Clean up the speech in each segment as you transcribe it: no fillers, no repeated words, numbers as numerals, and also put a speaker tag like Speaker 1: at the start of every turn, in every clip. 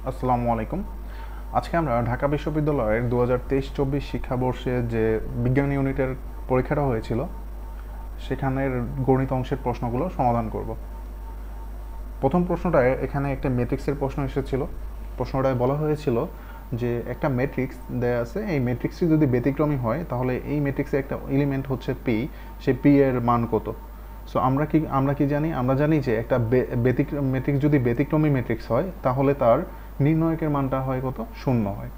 Speaker 1: আসসালামু আলাইকুম। আজকে আমরা ঢাকা বিশ্ববিদ্যালয়ের 2023-24 শিক্ষাবর্ষে যে বিজ্ঞান ইউনিটের পরীক্ষাটা হয়েছিল সেখানের গণিত অংশের প্রশ্নগুলো সমাধান করব। প্রথম প্রশ্নটায় এখানে একটা ম্যাট্রিক্সের প্রশ্ন এসেছিল। প্রশ্নটায় বলা হয়েছিল যে একটা ম্যাট্রিক্স দেয়া আছে, এই ম্যাট্রিক্সটি যদি ব্যতিক্রমী হয় তাহলে এই ম্যাট্রিক্সের একটা এলিমেন্ট হচ্ছে পি, সেই পি এর মান কত। সো আমরা কি জানি, আমরা জানি যে একটা ম্যাট্রিক্স যদি ব্যতিক্রমী ম্যাট্রিক্স হয় তাহলে তার নির্ণয়কের মানটা হয় কত, শূন্য হয়।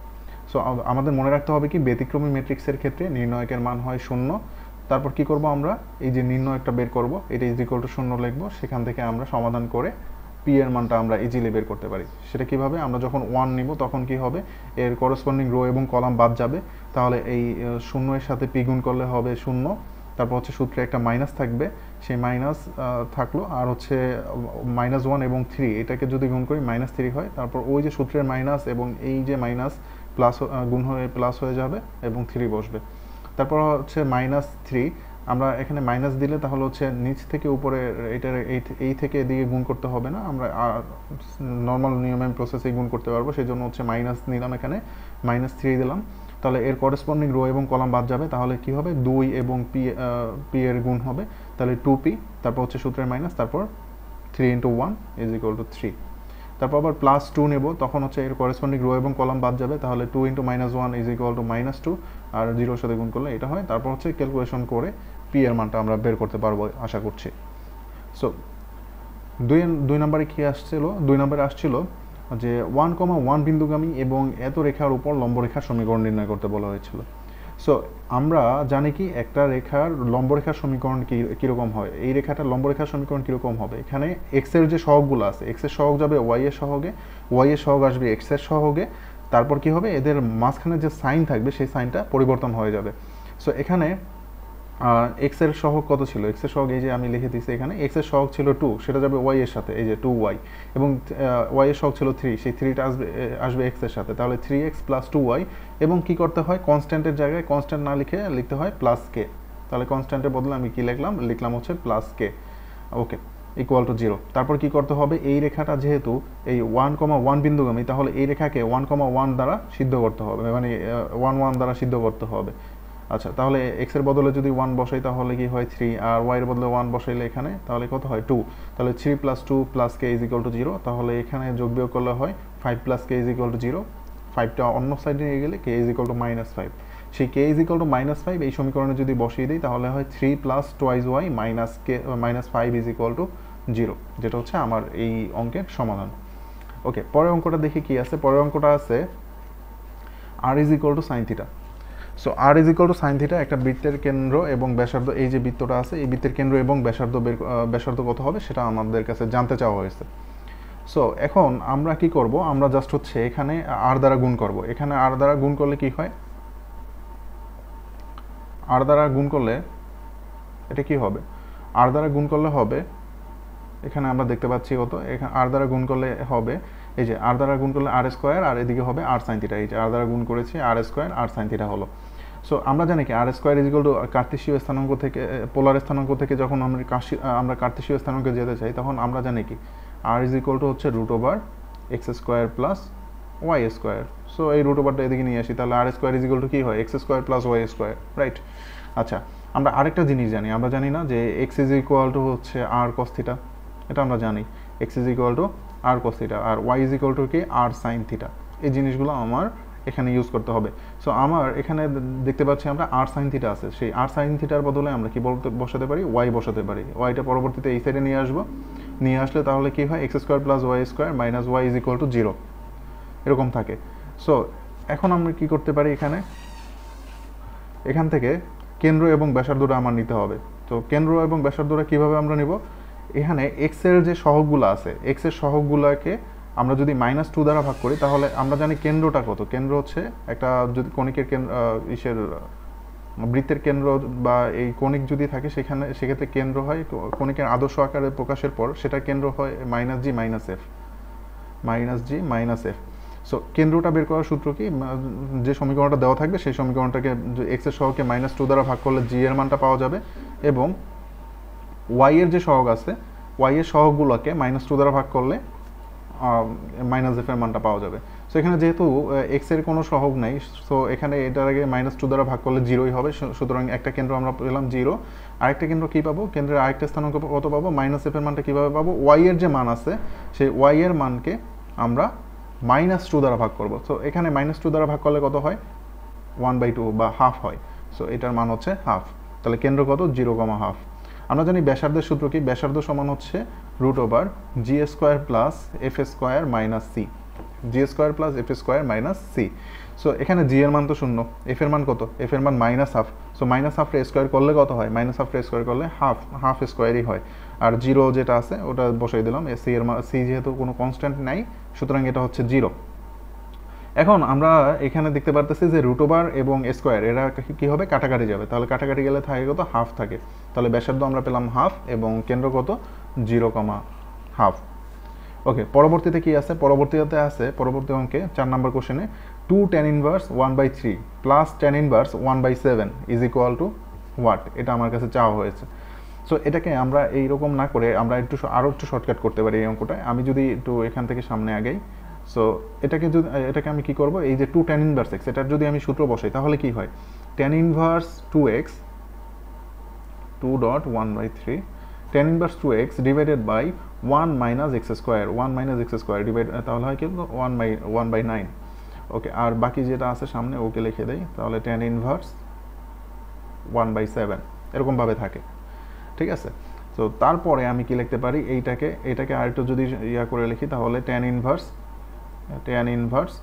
Speaker 1: সো আমাদের মনে রাখতে হবে কি ব্যতিক্রমী ম্যাট্রিক্সের ক্ষেত্রে নির্ণয়কের মান হয় শূন্য। তারপর কি করব, আমরা এই যে নির্ণয়কটা বের করব, এটা ইজ ইকুয়াল টু শূন্য লিখবো, সেখান থেকে আমরা সমাধান করে পি এর মানটা আমরা ইজিলি বের করতে পারি। সেটা কিভাবে, আমরা যখন ওয়ান নিব তখন কি হবে, এর করসপন্ডিং রো এবং কলাম বাদ যাবে, তাহলে এই শূন্য এর সাথে পি গুণ করলে হবে শূন্য। তারপর হচ্ছে সূত্রে একটা মাইনাস থাকবে, সেই মাইনাস থাকলো, আর হচ্ছে -1 এবং 3 এটাকে যদি গুণ করি -3 হয়। তারপর ওই যে সূত্রের মাইনাস এবং এই যে মাইনাস প্লাস গুণ হয়ে প্লাস হয়ে যাবে এবং 3 বসবে। তারপর হচ্ছে -3, আমরা এখানে মাইনাস দিলে তাহলে হচ্ছে নিচ থেকে উপরে এটার এই থেকে এদিকে গুণ করতে হবে না, আমরা নর্মাল নিয়মে প্রসেসে গুণ করতে পারবো, সেই জন্য হচ্ছে মাইনাস নিলাম, এখানে -3 দিলাম। তাহলে এর করসপন্ডিং রো এবং কলাম বাদ যাবে, তাহলে কি হবে, 2 এবং পি এর গুণ হবে, তাহলে 2p, তারপর হচ্ছে সূত্রের মাইনাস, তারপর 3 × 1 = 3। তারপর আবার +2 নেব, তখন হচ্ছে এর করসপন্ডিং রো এবং কলাম বাদ যাবে, তাহলে 2 × -1 = -2, আর 0 এর সাথে গুণ করলে এটা হয়। তারপর হচ্ছে ক্যালকুলেশন করে পি এর মানটা আমরা বের করতে পারবো আশা করছি। সো দুই নম্বরে কি আসছিল, 2 নম্বরে আসছিল যে 1,1 বিন্দুগামী এবং এত রেখার উপর লম্বরেখার সমীকরণ নির্ণয় করতে বলা হয়েছিল। সো আমরা জানি কি একটা রেখার লম্বরেখার সমীকরণ কীরকম হয়, এই রেখাটার লম্বরেখার সমীকরণ কীরকম হবে, এখানে এক্স এর যে সহগগুলো আছে, এক্স এর সহগ যাবে ওয়াই এর সহগে, ওয়াই এর সহগ আসবে এক্স এর সহগে, তারপর কি হবে, এদের মাঝখানে যে সাইন থাকবে সেই সাইনটা পরিবর্তন হয়ে যাবে। সো এখানে এক্স এর সহগ কত ছিল, এক্স এর সহগ এই যে আমি লিখে দিচ্ছি এখানে, এক্স এর সহগ ছিল 2, সেটা যাবে ওয়াই এর সাথে, এই যে 2y, এবং ওয়াই এর সহগ ছিল 3, সেই 3টা আসবে এক্স এর সাথে, তাহলে 3x + 2y। এবং কি করতে হয়, কনস্ট্যান্টের জায়গায় কনস্ট্যান্ট না লিখে লিখতে হয় +k। তাহলে কনস্ট্যান্টের বদলে আমি কি লিখলাম হচ্ছে +k, ওকে, = 0। তারপর কি করতে হবে, এই রেখাটা যেহেতু এই 1,1 বিন্দুগামী, তাহলে এই রেখাকে 1,1 দ্বারা সিদ্ধ করতে হবে, মানে 1 দ্বারা সিদ্ধ করতে হবে। আচ্ছা, তাহলে এক্স এর বদলে যদি 1 বসাই তাহলে কি হয় 3, আর ওয়াই এর বদলে 1 বসাইলে এখানে তাহলে কত হয় 2, তাহলে 3 + 2 + k = 0। তাহলে এখানে যোগ বিয়োগ করলে হয় 5 + k = 0, 5টা অন্য সাইডে নিয়ে গেলে k = -5। সেই k -5 এই সমীকরণে যদি বসিয়ে দিই তাহলে হয় 3 + 2y -5 = 0, যেটা হচ্ছে আমার এই অঙ্কের সমাধান। ওকে, পরের অঙ্কটা দেখি কি আছে। পরের অঙ্কটা আছে r = sin θ। So r = sin θ একটা বৃত্তের কেন্দ্র এবং ব্যাসার্ধ, এই যে বৃত্তটা আছে এই বৃত্তের কেন্দ্র এবং ব্যাসার্ধ কত হবে সেটা আমাদের কাছে জানতে চাওয়া হয়েছে। সো এখন আমরা কি করব, আমরা জাস্ট হচ্ছে এখানে r দ্বারা গুণ করব। এখানে r দ্বারা গুণ করলে কি হয়, r দ্বারা গুণ করলে এটা কি হবে, r দ্বারা গুণ করলে হবে, এখানে আমরা দেখতে পাচ্ছি কত, এখানে r দ্বারা গুণ করলে হবে, এই যে r দ্বারা গুণ করলে r², আর এদিকে হবে r sin θ, এই যে r দ্বারা গুণ করেছি r² r sin θ হলো। সো আমরা জানি কি r² কার্তেশীয় স্থানাঙ্ক থেকে, পোলার স্থানাঙ্ক থেকে যখন আমরা কার্তেশীয় স্থানাঙ্কে যেতে চাই তখন আমরা জানি কি r হচ্ছে √x² + y²। সো এই √টা এদিকে নিয়ে আসি, তাহলে r² কি হয়, x² + y², রাইট। আচ্ছা, আমরা আরেকটা জিনিস জানি, আমরা জানি না যে x হচ্ছে r cos θ, এটা আমরা জানি, x r cos θ, আর y কি r sin θ। এই জিনিসগুলো আমার এখানে ইউজ করতে হবে। সো আমার এখানে দেখতে পাচ্ছি আমরা r sin θ আছে, সেই r sin θ এর বদলে আমরা কি বসাতে পারি, y বসাতে পারি। yটা পরবর্তীতে এই সাইডে নিয়ে আসবো, নিয়ে আসলে তাহলে কি হয়, x² + y² - y = 0 এরকম থাকে। সো এখন আমরা কি করতে পারি, এখান থেকে কেন্দ্র এবং ব্যাসার্ধটা আমার নিতে হবে। তো কেন্দ্র এবং ব্যাসার্ধটা কিভাবে আমরা নিব, এখানে x এর যে সহগগুলো আছে, x এর সহগগুলোকে আমরা যদি -2 দ্বারা ভাগ করি তাহলে আমরা জানি কেন্দ্রটা কত, কেন্দ্র হচ্ছে একটা যদি কণিকের বৃত্তের কেন্দ্র বা এই কণিক যদি থাকে সেক্ষেত্রে কেন্দ্র হয় কণিকের আদর্শ আকারে প্রকাশের পর সেটা কেন্দ্র হয় -g - f। সো কেন্দ্রটা বের করার সূত্র কি, যে সমীকরণটা দেওয়া থাকবে সেই সমীকরণটাকে x এর সহগকে -2 দ্বারা ভাগ করলে g এর মানটা পাওয়া যাবে, এবং y এর যে সহগ আছে y এর সহগগুলোকে -2 দ্বারা ভাগ করলে মাইনাস এফ এর মানটা পাওয়া যাবে। সো এখানে যেহেতু এক্স এর কোনো সহগ নাই, সো এখানে এটার আগে -2 দ্বারা ভাগ করলে 0ই হবে। সুতরাং একটা কেন্দ্র আমরা পেলাম 0, আরেকটা কেন্দ্র কী পাবো, কেন্দ্রের আরেকটা স্থানাঙ্ক কত পাবো, মাইনাস এফ এর মানটা কীভাবে পাবো, ওয়াই এর যে মান আছে সেই ওয়াই এর মানকে আমরা -2 দ্বারা ভাগ করবো। সো এখানে -2 দ্বারা ভাগ করলে কত হয়, 1/2 বা হাফ হয়। সো এটার মান হচ্ছে হাফ। তাহলে কেন্দ্র কত, 0,5। আমরা জানি ব্যাসার্ধের সূত্র কি, ব্যাসার্ধ সমান হচ্ছে √g² plus f square minus c, g² plus f square minus c. So এখানে জি এর মান তো 0, এফ এর মান কত, এফ এর মান -হাফ। সো -হাফ স্কোয়ার করলে কত হয়, -হাফ স্কোয়ার করলে হাফ স্কোয়ারই হয়। আর 0 যেটা আছে ওটা বসাই দিলাম, সি এর মান, সি যেহেতু কোনো কনস্ট্যান্ট নাই সুতরাং এটা হচ্ছে 0। এখন আমরা এখানে দেখতে পারতেছি যে √ওভার এবং স্কোয়ার এরা কি হবে, কাটাকাটি যাবে। তাহলে কাটাকাটি গেলে থাকে কত, হাফ থাকে। তাহলে ব্যাসার্ধ আমরা পেলাম হাফ এবং কেন্দ্র কত, 0,5। ওকে, পরবর্তীতে কি আছে, পরবর্তী অঙ্কে 4 নম্বর কোশ্চেনে 2 tan inverse 1/3 plus tan inverse 1/7 is equal to what, এটা আমার কাছে চাওয়া হয়েছে। সো এটাকে আমরা এইরকম না করে আমরা আরও একটু শর্টকাট করতে পারি এই অঙ্কটায়। আমি যদি একটু এখান থেকে সামনে আগাই, সো এটাকে আমি কি করব, এই যে 2 tan ইনভার্স x, এটার যদি আমি সূত্র বসাই তাহলে কি হয়, tan inverse 2x 2.1/3 tan inverse 2x divided by 1 minus x square, 1 minus x square divide, তাহলে হয় কিন্তু 1/9। ওকে, আর বাকি যেটা আছে সামনে ওকে লিখে দেই, তাহলে tan ইনভার্স 1/7 এরকমভাবে থাকে। ঠিক আছে, তো তারপরে আমি কি লিখতে পারি, এটাকে আরেকটু যদি ইয়া করে লিখি তাহলে tan ইনভার্স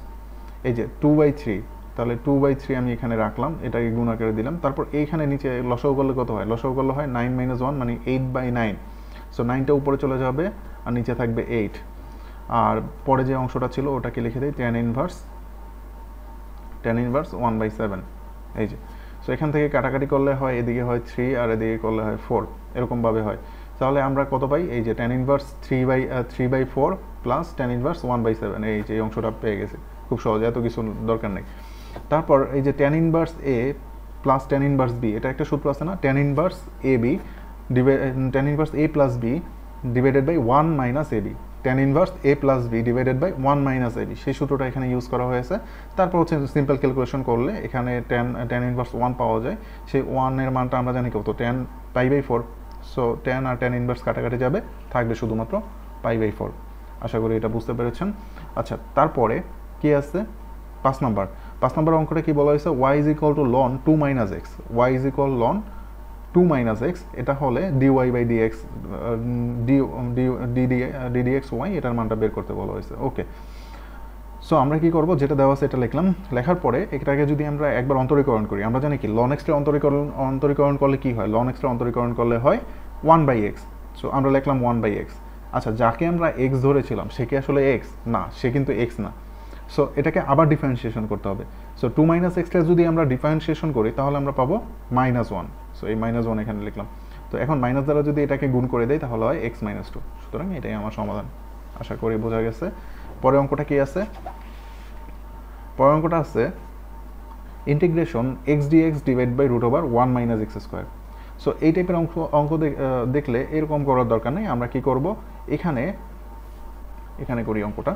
Speaker 1: এই যে 2/3, তাহলে 2/3 আমি এখানে রাখলাম, এটাকে গুণ আকারে দিলাম। তারপর এইখানে নিচে লসাগু করলে কত হয়, লসাগু করলে হয় 9 - 1 মানে 8/9। সো 9টা উপরে চলে যাবে আর নিচে থাকবে 8। আর পরে যে অংশটা ছিল ওটাকে লিখে দিই tan ইনভার্স 1/7। এই যে, সো এখান থেকে কাটাকাটি করলে হয়, এদিকে হয় 3 আর এদিকে করলে হয় 4, এরকমভাবে হয়। তাহলে আমরা কত পাই, এই যে tan inverse 3/4 plus tan inverse 1/7, এই যে অংশটা পেয়ে গেছি। খুব সহজ, এত কিছু দরকার নেই। তারপর এই যে tan inverse a plus tan inverse b, এটা একটা সূত্র আছে না, tan inverse a plus b divided by 1 minus ab, tan inverse a plus b divided by 1 minus ab, সেই সূত্রটা এখানে ইউজ করা হয়েছে। তারপর হচ্ছে সিম্পল ক্যালকুলেশন করলে এখানে tan ইনভার্স 1 পাওয়া যায়। সেই 1 এর মানটা আমরা জানি কত, tan π/4। সো tan আর tan ইনভার্স কাটাকাটি যাবে, থাকবে শুধুমাত্র π/4। আশা করি এটা বুঝতে পেরেছেন। আচ্ছা, তারপরে কি আছে 5 নাম্বার অঙ্কটা কি বলা হয়েছে, y = ln 2 - x, y = ln 2 - x, এটা হলে dy/dx ddxy এটার মানটা বের করতে বলা হয়েছে। ওকে, সো আমরা কি করব, যেটা দেওয়া আছে এটা লিখলাম। লেখার পরে এটাকে যদি আমরা একবার অন্তরীকরণ করি, আমরা জানি কি ln x এর অন্তরীকরণ করলে কি হয়, ln x এর অন্তরীকরণ করলে হয় 1/x। সো আমরা লিখলাম 1/x। আচ্ছা, যাকে আমরা x ধরেছিলাম সে কি আসলে x না, সে কিন্তু x না। সো এটাকে আবার ডিফারেন্সিয়েশন করতে হবে। সো 2 - x টা যদি আমরা ডিফারেন্সিয়েশন করি তাহলে আমরা পাবো -1। সো এই -1 এখানে লিখলাম। তো এখন মাইনাস দ্বারা যদি এটাকে গুণ করে দেই তাহলে হয় x - 2। সুতরাং এটাই আমার সমাধান। আশা করি বোঝা গেছে। পরের অঙ্কটা কি আছে, পরের অঙ্কটা আছে integration x dx divide by √1 minus x square. So এই টাইপের অঙ্ক দেখলে এরকম করার দরকার নেই। আমরা কি করব, এখানে করি অঙ্কটা।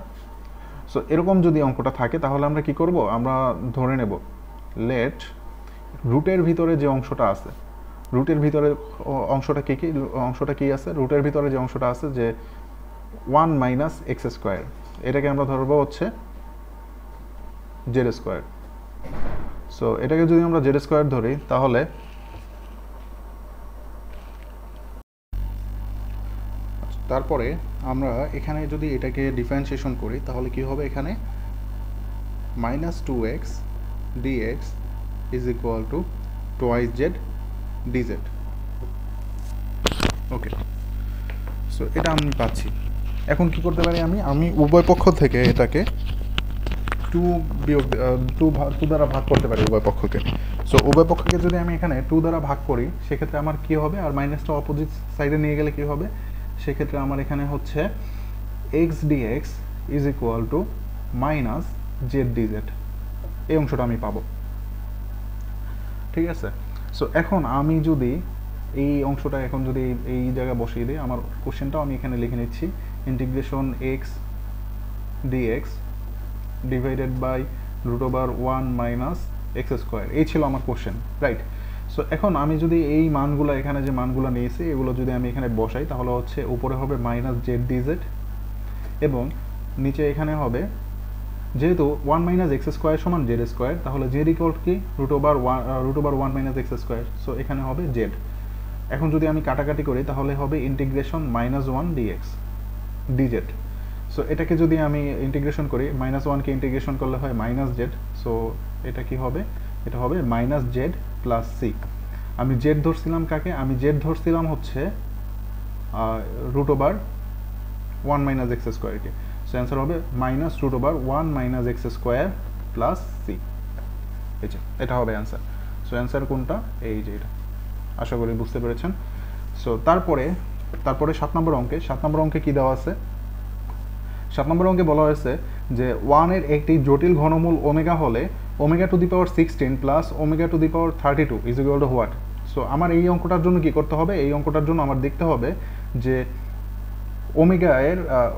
Speaker 1: সো এরকম যদি অঙ্কটা থাকে তাহলে আমরা কি করব, আমরা ধরে নেব লেট রুটের ভিতরে যে অংশটা আছে, রুটের ভিতরে অংশটা কি আছে, রুটের ভিতরে যে অংশটা আছে যে 1 মাইনাস x স্কোয়ার, এটাকে আমরা ধরবো হচ্ছে z²। সো এটাকে যদি আমরা z² ধরি তাহলে তারপরে আমরা এখানে যদি এটাকে ডিফারেন্সিয়েশন করি তাহলে কি হবে, এখানে -2x dx is equal to 2z dz। Okay, so এটা আমি পাচ্ছি। এখন কি করতে পারি, আমি উভয় পক্ষ থেকে এটাকে 2 দ্বারা ভাগ করতে পারি উভয় পক্ষকে। সো উভয় পক্ষকে যদি আমি এখানে 2 দ্বারা ভাগ করি সেক্ষেত্রে আমার কি হবে, আর মাইনাসটা অপোজিট সাইডে নিয়ে গেলে কি হবে, সেক্ষেত্রে আমার এখানে হচ্ছে x dx is equal to minus z dz, এই অংশটা আমি পাবো। ঠিক আছে, সো এখন আমি যদি এই অংশটা এখন যদি এই জায়গায় বসিয়ে দিই, আমার কোশ্চেনটাও আমি এখানে লিখে নিচ্ছি, integration x dx divided by √1 minus x square, এই ছিল আমার কোশ্চেন, রাইট? সো এখন আমি যদি এই মানগুলো এখানে যে মানগুলো নিয়েছি এগুলো যদি আমি এখানে বসাই তাহলে হচ্ছে উপরে হবে মাইনাস জেড ডিজেড এবং নিচে এখানে হবে যেহেতু 1 মাইনাস এক্স স্কোয়ার সমান জেড স্কোয়ার, তাহলে জেড ইকুয়াল কি √1 মাইনাস এক্স স্কোয়ার, সো এখানে হবে জেড। এখন যদি আমি কাটাকাটি করি তাহলে হবে ইন্টিগ্রেশন -1 ডিএক্স ডিজেড। সো এটাকে যদি আমি ইন্টিগ্রেশন করি -1কে ইন্টিগ্রেশন করলে হয় মাইনাস জেড, সো এটা কি হবে, এটা হবে মাইনাস জেড প্লাস সি। আমি জেড ধরছিলাম কাকে, আমি জেড ধরছিলাম হচ্ছে √1 মাইনাস এক্স স্কোয়ারকে, সো অ্যান্সার হবে -√1 minus x square plus c, এই যে এটা হবে অ্যান্সার। সো অ্যান্সার কোনটা, এই যে এটা, আশা করি বুঝতে পেরেছেন। সো তারপরে 7 নম্বর অঙ্কে কি দেওয়া আছে, 7 নম্বর অঙ্কে বলা হয়েছে যে 1 এর একটি জটিল ঘনমূল ওমেগা হলে omega to the power 16 plus omega to the power 32 is equal to what. So আমার এই অঙ্কটার জন্য কি করতে হবে, এই অঙ্কটার জন্য আমার দেখতে হবে যে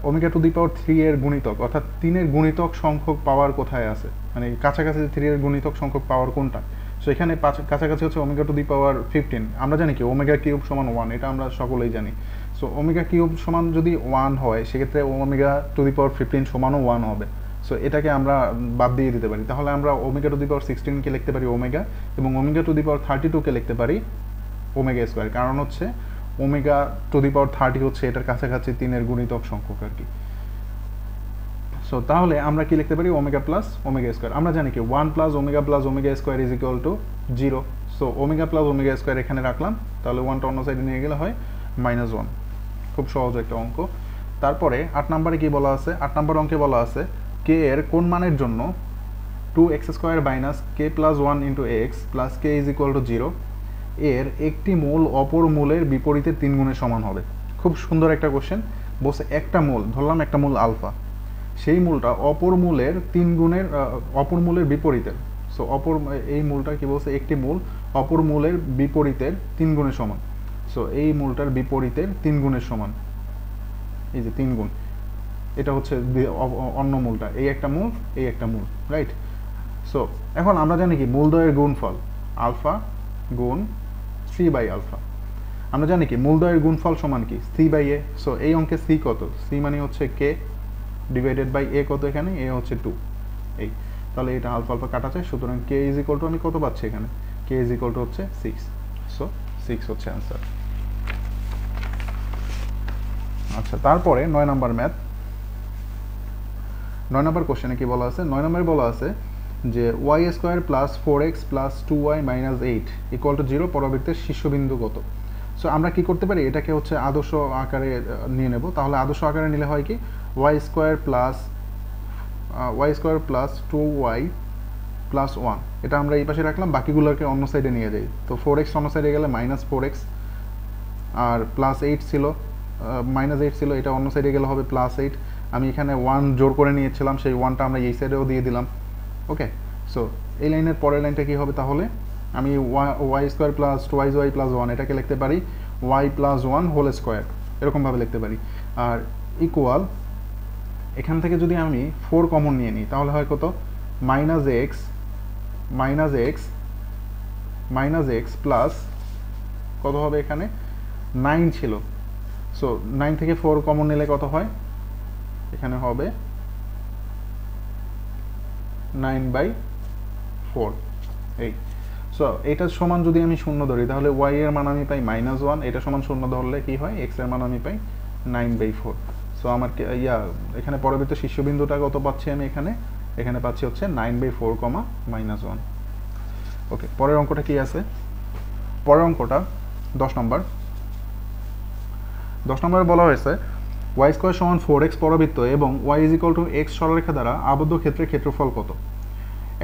Speaker 1: ওমেগা টু দি পাওয়ার 3 এর গুণিতক অর্থাৎ 3 এর গুণিতক সংখ্যক পাওয়ার কোথায় আছে, মানে কাছাকাছি 3 এর গুণিতক সংখ্যক পাওয়ার কোনটা। সো এখানে কাছাকাছি হচ্ছে ওমেগা টু দি পাওয়ার 15, আমরা জানি কি ওমেগা কিউব সমান 1, এটা আমরা সকলেই জানি। সো ওমেগা কিউব সমান যদি 1 হয় সেক্ষেত্রে ওমেগা টু দি পাওয়ার 15 সমানও 1 হবে। সো এটাকে আমরা বাদ দিয়ে দিতে পারি, তাহলে আমরা ওমেগা টু দি পাওয়ার 16কে লিখতে পারি ওমেগা এবং ওমেগা টু দি পাওয়ার 32কে লিখতে পারি ওমেগা স্কোয়ার, কারণ হচ্ছে ওমেগা টু দি পাওয়ার 30 হচ্ছে এটার কাছাকাছি 3 এর গুণিতক সংখ্যক আর কি। সো তাহলে আমরা কি লিখতে পারি ওমেগা প্লাস ওমেগা স্কোয়ার, আমরা জানি কি 1 plus omega square is equal to 0। So omega plus omega square এখানে রাখলাম, তাহলে 1টা অন্য সাইডে নিয়ে গেলে হয় -1, খুব সহজ একটা অঙ্ক। তারপরে 8 নম্বরে কি বলা আছে, 8 নম্বর অঙ্কে বলা আছে কে এর কোন মানের জন্য 2x² minus k plus 1 into x plus K is equal to 0 এর একটি মূল অপর মূলের বিপরীতে 3 গুণের সমান হবে। খুব সুন্দর একটা কোশ্চেন, বলছে একটা মূল ধরলাম, একটা মূল আলফা, সেই মূলটা অপর মূলের 3 গুণের অপর মূলের বিপরীতের। সো এই মূলটা কি বলছে, একটি মূল অপর মূলের বিপরীতের 3 গুণের সমান। সো এই মূলটার বিপরীতের 3 গুণের সমান, এই যে 3 গুণ, এটা হচ্ছে অন্য মূলটা, এই একটা মূল এই একটা মূল, রাইট? সো এখন আমরা জানি কি মূলদ্বয়ের গুণফল আলফা গুণ c/আলফা, আমরা জানি কি মূলদ্বয়ের গুণফল সমান কি c/a। সো এই অঙ্কে c কত, c মানে হচ্ছে k ডিভাইডেড বাই a কত, এখানে a হচ্ছে 2, এই তাহলে এটা আলফা আলফা কাটা যায়, সুতরাং k ইজ ইকুয়াল টু আমি কত পাচ্ছি এখানে, k ইজ ইকুয়াল টু হচ্ছে 6। সো 6 হচ্ছে অ্যান্সার। আচ্ছা, তারপরে 9 নম্বর ম্যাথ, 9 নম্বর কোশ্চেনে কি বলা আছে, 9 নম্বরে বলা আছে যে y² plus 4x plus 2y minus 8 equal to 0 পরবৃত্তের শীর্ষবিন্দু কত। সো আমরা কি করতে পারি, এটাকে হচ্ছে আদর্শ আকারে নিয়ে নেব। তাহলে আদর্শ আকারে নিলে হয় কি y² প্লাস 2y প্লাস 1, এটা আমরা এই পাশে রাখলাম, বাকিগুলোকে অন্য সাইডে নিয়ে যাই। তো 4x অন্য সাইডে গেলে -4x, আর প্লাস 8 ছিল -8 ছিল, এটা অন্য সাইডে গেলে হবে +8। আমি এখানে 1 জোর করে নিয়েছিলাম, সেই 1টা আমরা এই সাইডেও দিয়ে দিলাম। ওকে, সো এই লাইনের পরের লাইনটা কি হবে, তাহলে আমি y² প্লাস 2y প্লাস 1 এটাকে লিখতে পারি y প্লাস 1 হোল স্কোয়ার, এরকমভাবে লিখতে পারি। আর ইকুয়াল এখান থেকে যদি আমি 4 কমন নিয়ে নিই তাহলে হয় কত, -x প্লাস কত হবে, এখানে 9 ছিল। সো 9 থেকে 4 কমন নিলে কত হয়, এখানে হবে 9/4, এই। সো এটার সমান যদি আমি 0 ধরি তাহলে y এর মান আমি পাই -1, এটা সমান 0 ধরলে কি হয়, x এর মান আমি পাই 9/4। সো আমার এখানে পরবর্তী শীর্ষবিন্দুটা কত পাচ্ছি আমি, এখানে পাচ্ছি হচ্ছে 9/4, -1। ওকে, পরের অঙ্কটা কি আছে, পরের অঙ্কটা 10 নম্বরে বলা হয়েছে y² সমান 4x পরবৃত্ত এবং y is equal to x সরলরেখা দ্বারা আবদ্ধ ক্ষেত্রের ক্ষেত্রফল কত।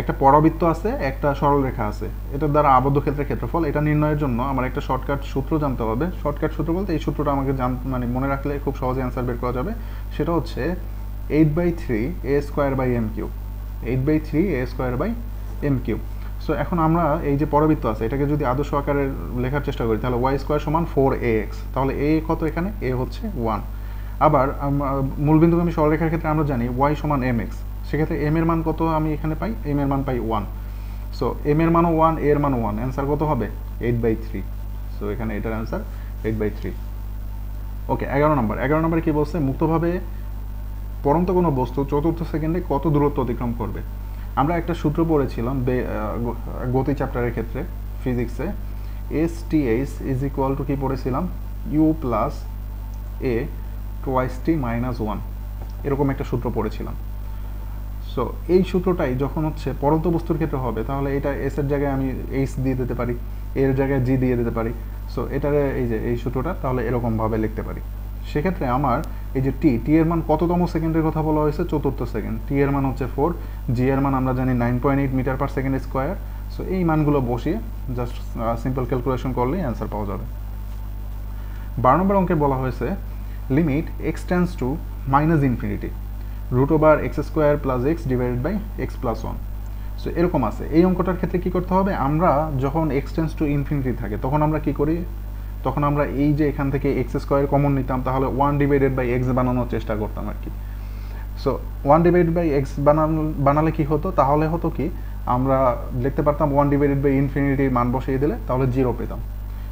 Speaker 1: একটা পরবৃত্ত আছে, একটা সরলরেখা আছে, এটার দ্বারা আবদ্ধ ক্ষেত্রের ক্ষেত্রফল, এটা নির্ণয়ের জন্য আমার একটা শর্টকাট সূত্র জানতে হবে। শর্টকাট সূত্র বলতে এই সূত্রটা আমাকে মানে মনে রাখলে খুব সহজে অ্যান্সার বের করা যাবে। সেটা হচ্ছে 8/3a² m³, 8/3a² সো এখন আমরা এই যে পরবৃত্ত আছে এটাকে যদি আদর্শ আকারে লেখার চেষ্টা করি তাহলে y² সমান 4ax, তাহলে a কত, এখানে a হচ্ছে 1। আবার মূলবিন্দুগামী সরলরেখার ক্ষেত্রে আমরা জানি y সমান mx, সেক্ষেত্রে m এর মান কত আমি এখানে পাই, m এর মান পাই 1। সো m এর মানও 1, a এর মানও 1, অ্যান্সার কত হবে 8/3। সো এখানে এটার অ্যান্সার 8/3। ওকে, 11 নম্বরে কি বলছে, মুক্তভাবে পড়ন্ত কোনো বস্তু চতুর্থ সেকেন্ডে কত দূরত্ব অতিক্রম করবে। আমরা একটা সূত্র পড়েছিলাম গতি চ্যাপ্টারের ক্ষেত্রে ফিজিক্সে, STH ইজ ইকুয়াল টু কি পড়েছিলাম, u plus a twice t minus 1, এরকম একটা সূত্র পড়েছিলাম। সো এই সূত্রটাই যখন হচ্ছে পরন্ত বস্তুর ক্ষেত্রে হবে, তাহলে এটা এস এর জায়গায় আমি এইচ দিয়ে দিতে পারি, এর জায়গায় জি দিয়ে দিতে পারি। সো এটারে এই যে এই সূত্রটা তাহলে এরকমভাবে লিখতে পারি। সেক্ষেত্রে আমার এই যে টি এর মান কততম সেকেন্ডের কথা বলা হয়েছে, চতুর্থ সেকেন্ড। টি এর মান হচ্ছে 4, জি এর মান আমরা জানি 9.8 metre per second square. So এই মানগুলো বসিয়ে জাস্ট সিম্পল ক্যালকুলেশন করলেই অ্যান্সার পাওয়া যাবে। 12 নম্বর অঙ্কে বলা হয়েছে limit x tends to minus infinity √x² plus x divided by x plus 1। So এরকম আছে। এই অঙ্কটার ক্ষেত্রে কি করতে হবে, আমরা যখন এক্স টেন্স টু ইনফিনিটি থাকে তখন আমরা কি করি, তখন আমরা এই যে এখান থেকে x² কমন নিতাম, তাহলে 1 ডিভাইডেড বাই এক্স বানানোর চেষ্টা করতাম আর কি। সো 1 ডিভাইডেড বাই এক্স বানালে কি হতো, তাহলে হতো কি আমরা লিখতে পারতাম 1 ডিভাইডেড বাই ইনফিনিটির মান বসিয়ে দিলে তাহলে 0 পেতাম।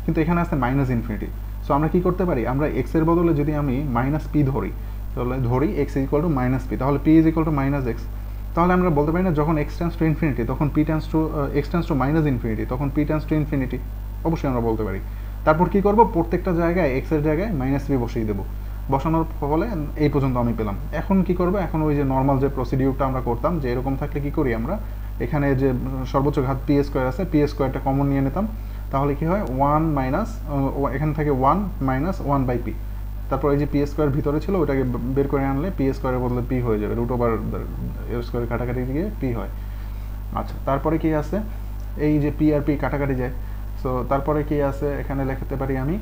Speaker 1: কিন্তু এখানে আছে মাইনাস ইনফিনিটি। সো আমরা কি করতে পারি, আমরা x এর বদলে যদি আমি মাইনাস পি ধরি, তাহলে ধরি x equal to minus P, তাহলে p is equal to minus x. তাহলে আমরা বলতে পারি না যখন x টেন্স টু ইনফিনিটি তখন p tends to x tense to minus infinity, তখন p টেন্স টু ইনফিনিটি, অবশ্যই আমরা বলতে পারি। তারপর কি করব, প্রত্যেকটা জায়গায় x এর জায়গায় মাইনাস পি বসিয়ে দেবো, বসানোর ফলে এই পর্যন্ত আমি পেলাম। এখন কি করব, এখন ওই যে নর্মাল যে প্রসিডিউরটা আমরা করতাম, যে এরকম থাকলে কি করি আমরা, এখানে যে সর্বোচ্চ ঘাত p² আছে, p² কমন নিয়ে নিতাম, তাহলে কি হয় 1 মাইনাস এখান থেকে 1 মাইনাস 1/p, তারপর এই যে p² ভিতরে ছিল ওটাকে বের করে আনলে p² এর বদলে p হয়ে যাবে, √r² কাটাকাটি দিয়ে p হয়। আচ্ছা, তারপরে কি আছে, এই যে p আর p কাটাকাটি যায়। সো তারপরে কি আছে, এখানে লিখতে পারি আমি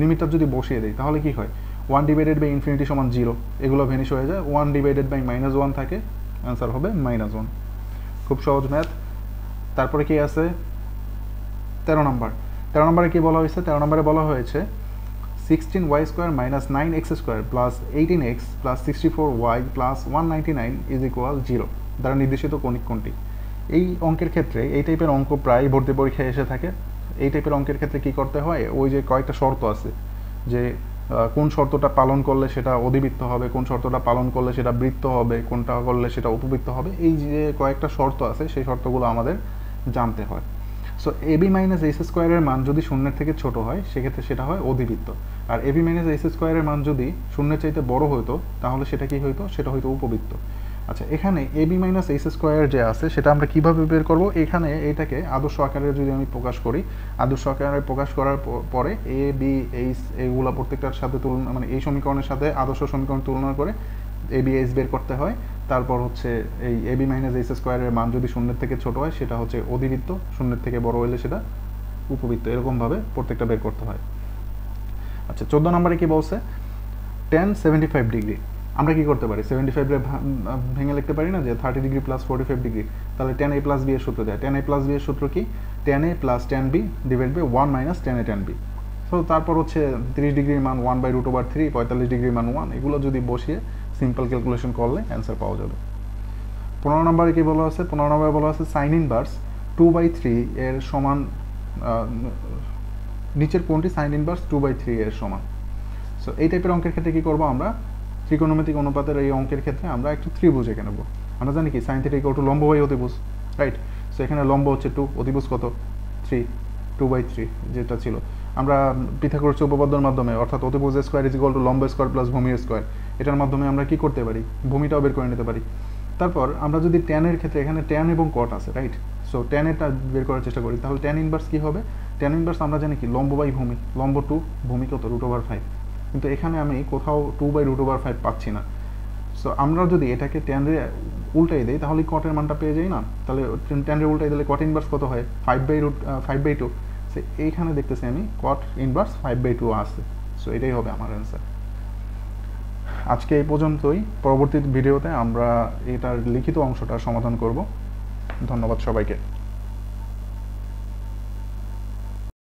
Speaker 1: লিমিটটা যদি বসিয়ে দিই তাহলে কি হয়, 1 ডিভাইডেড বাই ইনফিনিটি সমান 0, এগুলো ভেনিশ হয়ে যায়, 1 ডিভাইডেড বাই -1 থাকে, অ্যান্সার হবে -1। খুব সহজ ম্যাথ। তারপরে কি আছে 13 নম্বরে কি বলা হয়েছে, 13 নম্বরে বলা হয়েছে 16y² minus 9x² plus 18x plus 64y plus 199 is equal 0 দ্বারা নির্দেশিত কৌণিক কোণটি। এই অঙ্কের ক্ষেত্রে এই টাইপের অঙ্ক প্রায় ভর্তি পরীক্ষায় এসে থাকে। এই টাইপের অঙ্কের ক্ষেত্রে কি করতে হয়, ওই যে কয়েকটা শর্ত আছে, যে কোন শর্তটা পালন করলে সেটা অধিবৃত্ত হবে, কোন শর্তটা পালন করলে সেটা বৃত্ত হবে, কোনটা করলে সেটা উপবৃত্ত হবে, এই যে কয়েকটা শর্ত আছে সেই শর্তগুলো আমাদের জানতে হয়। সো ab মাইনাস এইচ স্কোয়ারের মান যদি শূন্যের থেকে ছোট হয় সেক্ষেত্রে সেটা হয় অধিবৃত্ত, আর ab মাইনাস এইচ স্কোয়ারের মান যদি শূন্যের চাইতে বড় হতো তাহলে সেটা কি হইতো, সেটা হয়তো উপবৃত্ত। আচ্ছা, এখানে ab মাইনাস এইচ স্কোয়ার যে আছে সেটা আমরা কিভাবে বের করব, এখানে এটাকে আদর্শ আকারে যদি আমি প্রকাশ করি, আদর্শ আকারে প্রকাশ করার পরে a b h এইগুলো প্রত্যেকটার সাথে তুলনা, মানে এই সমীকরণের সাথে আদর্শ সমীকরণ তুলনা করে a b h বের করতে হয়। তারপর হচ্ছে এই ab মাইনাস এইচ স্কোয়ারের মান যদি শূন্যের থেকে ছোট হয় সেটা হচ্ছে অধিবৃত্ত, শূন্যের থেকে বড় হলে সেটা উপবৃত্ত, এরকমভাবে প্রত্যেকটা বের করতে হয়। আচ্ছা, 14 নম্বরে কি বলছে, tan 75 ডিগ্রি। আমরা কি করতে পারি, 75 ভেঙে লিখতে পারি না যে 30 ডিগ্রি প্লাস 45 ডিগ্রি, তাহলে tan a প্লাস b এর সূত্র দেয়। tan a প্লাস b এর সূত্র কি, tan a plus tan b divide by 1 minus tan a tan b। So তারপর হচ্ছে 30 ডিগ্রির মান 1/√3, 45 ডিগ্রির মান 1, এগুলো যদি বসিয়ে সিম্পল ক্যালকুলেশন করলে অ্যান্সার পাওয়া যাবে। 15 নম্বরে কি বলা আছে, 15 নম্বরে বলা আছে সাইন ইনভার্স 2/3 এর সমান, নিচের কোণটি সাইন ইনভার্স 2/3 এর সমান। সো এই টাইপের অঙ্কের ক্ষেত্রে কি করব, আমরা ত্রিকোণমিতিক অনুপাতের এই অঙ্কের ক্ষেত্রে আমরা একটু ত্রিভুজ এঁকে নেব। আমরা জানি কি সাইন থিটা ইকুয়াল টু লম্ব বাই অতিভুজ, রাইট। সো এখানে লম্ব হচ্ছে 2, অতিভুজ কত 3, 2/3 যেটা ছিল। আমরা পিথাগোরাস উপপাদ্যের মাধ্যমে, অর্থাৎ অতিভুজ স্কোয়ার ইজ ইকুয়াল টু লম্ব স্কোয়ার প্লাস ভূমি স্কোয়ার, এটার মাধ্যমে আমরা কি করতে পারি, ভূমিটাও বের করে নিতে পারি। তারপর আমরা যদি ট্যানের ক্ষেত্রে, এখানে ট্যান এবং কট আছে, রাইট। সো ট্যানেরটা বের করার চেষ্টা করি, তাহলে ট্যান ইনভার্স কি হবে, ট্যান ইনভার্স আমরা জানি কি লম্ব বাই ভূমি, লম্ব 2, ভূমি কত √5, কিন্তু এখানে আমি কোথাও 2/√5 পাচ্ছি না। সো আমরা যদি এটাকে ট্যানের উল্টাই দিই তাহলে কটের মানটা পেয়ে যাই না, তাহলে ট্যানের উল্টাই দিলে কট ইনভার্স কত হয় 5/2। সো এইখানে দেখতেছি আমি কট ইনভার্স 5/2 আছে। সো এটাই হবে আমার অ্যান্সার। আজকে এই পর্যন্তই, পরবর্তী ভিডিওতে আমরা এটার লিখিত অংশটা সমাধান করব। ধন্যবাদ সবাইকে।